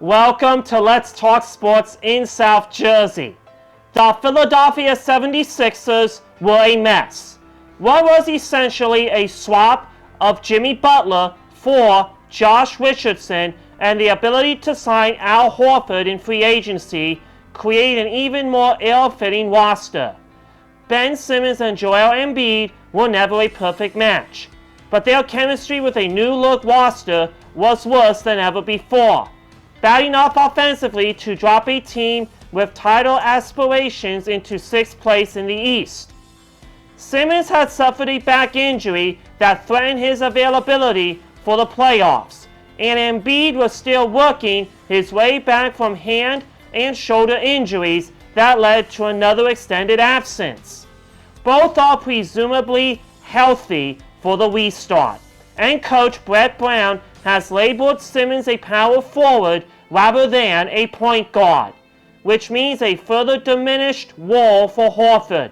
Welcome to Let's Talk Sports in South Jersey. The Philadelphia 76ers were a mess. What was essentially a swap of Jimmy Butler for Josh Richardson and the ability to sign Al Horford in free agency create an even more ill-fitting roster. Ben Simmons and Joel Embiid were never a perfect match, but their chemistry with a new-look roster was worse than ever before, batting off offensively to drop a team with title aspirations into 6th place in the East. Simmons had suffered a back injury that threatened his availability for the playoffs, and Embiid was still working his way back from hand and shoulder injuries that led to another extended absence. Both are presumably healthy for the restart, and coach Brett Brown has labeled Simmons a power forward rather than a point guard, which means a further diminished role for Horford.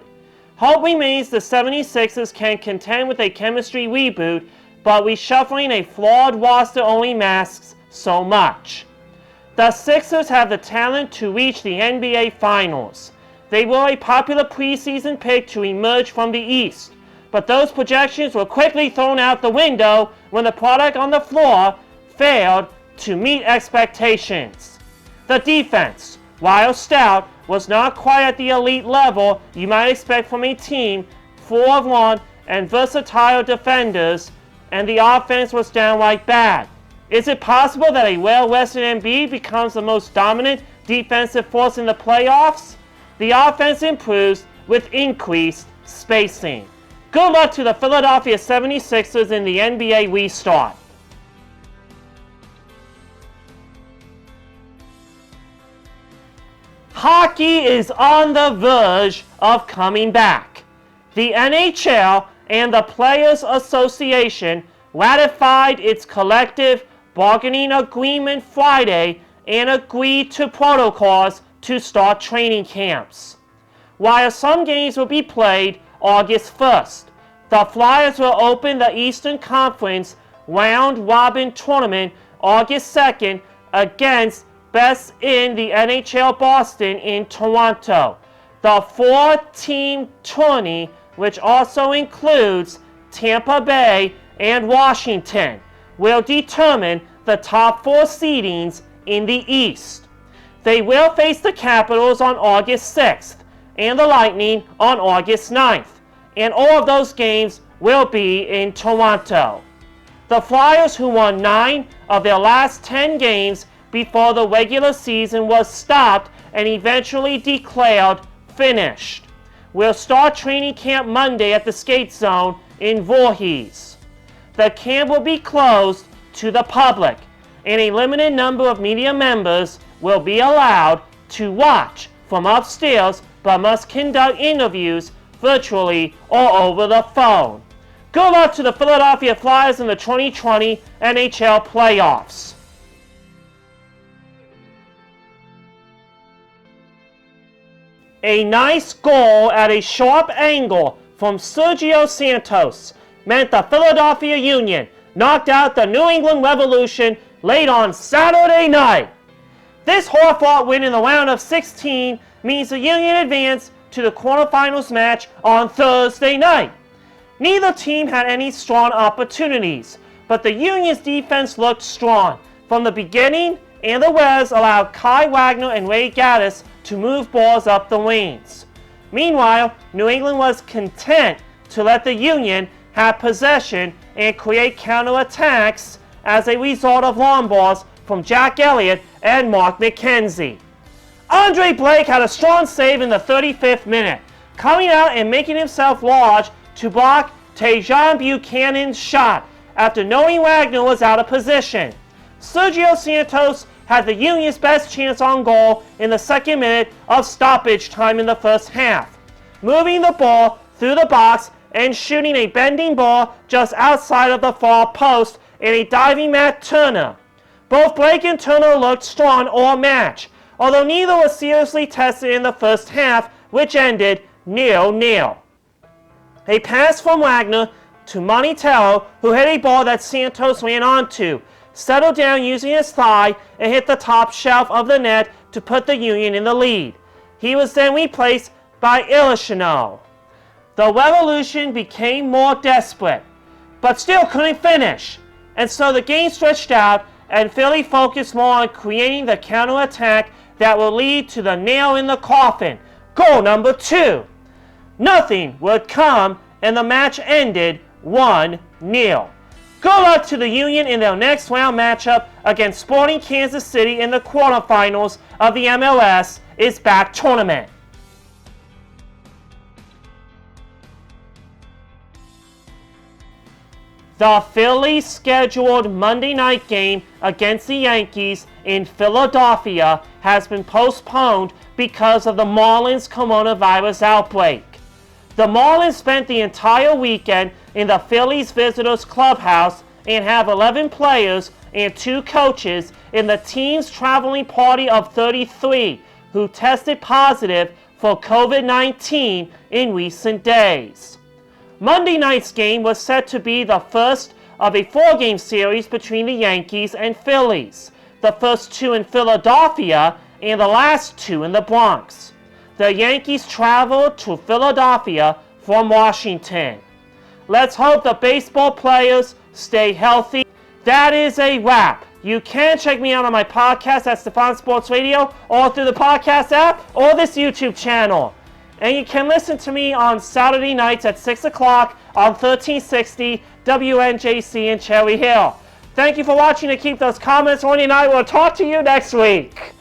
Hope remains the 76ers can contend with a chemistry reboot, but reshuffling a flawed roster only masks so much. The Sixers have the talent to reach the NBA Finals. They were a popular preseason pick to emerge from the East, but those projections were quickly thrown out the window when the product on the floor failed to meet expectations. The defense, while stout, was not quite at the elite level you might expect from a team full of long and versatile defenders, and the offense was downright bad. Is it possible that a well-rested Embiid becomes the most dominant defensive force in the playoffs? The offense improves with increased spacing. Good luck to the Philadelphia 76ers in the NBA restart. Hockey is on the verge of coming back. The NHL and the Players Association ratified its collective bargaining agreement Friday and agreed to protocols to start training camps. While some games will be played August 1st, the Flyers will open the Eastern Conference round-robin tournament August 2nd against Best in the NHL Boston in Toronto. The 4-team tourney, which also includes Tampa Bay and Washington, will determine the top 4 seedings in the East. They will face the Capitals on August 6th and the Lightning on August 9th, and all of those games will be in Toronto. The Flyers, who won 9 of their last 10 games before the regular season was stopped and eventually declared finished, will start training camp Monday at the Skate Zone in Voorhees. The camp will be closed to the public, and a limited number of media members will be allowed to watch from upstairs but must conduct interviews virtually or over the phone. Good luck to the Philadelphia Flyers in the 2020 NHL playoffs. A nice goal at a sharp angle from Sergio Santos meant the Philadelphia Union knocked out the New England Revolution late on Saturday night. This hard-fought win in the round of 16 means the Union advanced to the quarterfinals match on Thursday night. Neither team had any strong opportunities, but the Union's defense looked strong from the beginning, and the Reds allowed Kai Wagner and Ray Gaddis to move balls up the lanes. Meanwhile, New England was content to let the Union have possession and create counterattacks as a result of long balls from Jack Elliott and Mark McKenzie. Andre Blake had a strong save in the 35th minute, coming out and making himself large to block Tejan Buchanan's shot after knowing Wagner was out of position. Sergio Santos had the Union's best chance on goal in the 2nd minute of stoppage time in the first half, moving the ball through the box and shooting a bending ball just outside of the far post and a diving Matt Turner. Both Blake and Turner looked strong all match, although neither was seriously tested in the first half, which ended 0-0. A pass from Wagner to Monticello, who hit a ball that Santos ran onto, settled down using his thigh and hit the top shelf of the net to put the Union in the lead. He was then replaced by Ilishino. The Revolution became more desperate, but still couldn't finish, and so the game stretched out and Philly focused more on creating the counterattack that will lead to the nail in the coffin, goal number 2. Nothing would come and the match ended 1-0. Good luck to the Union in their next round matchup against Sporting Kansas City in the quarterfinals of the MLS is Back tournament. The Phillies' scheduled Monday night game against the Yankees in Philadelphia has been postponed because of the Marlins coronavirus outbreak. The Marlins spent the entire weekend in the Phillies visitors clubhouse and have 11 players and 2 coaches in the team's traveling party of 33 who tested positive for COVID-19 in recent days. Monday night's game was set to be the first of a 4-game series between the Yankees and Phillies, the first 2 in Philadelphia and the last 2 in the Bronx. The Yankees traveled to Philadelphia from Washington. Let's hope the baseball players stay healthy. That is a wrap. You can check me out on my podcast at Stefan Sports Radio or through the podcast app or this YouTube channel. And you can listen to me on Saturday nights at 6 o'clock on 1360 WNJC in Cherry Hill. Thank you for watching and keep those comments on, and I will talk to you next week.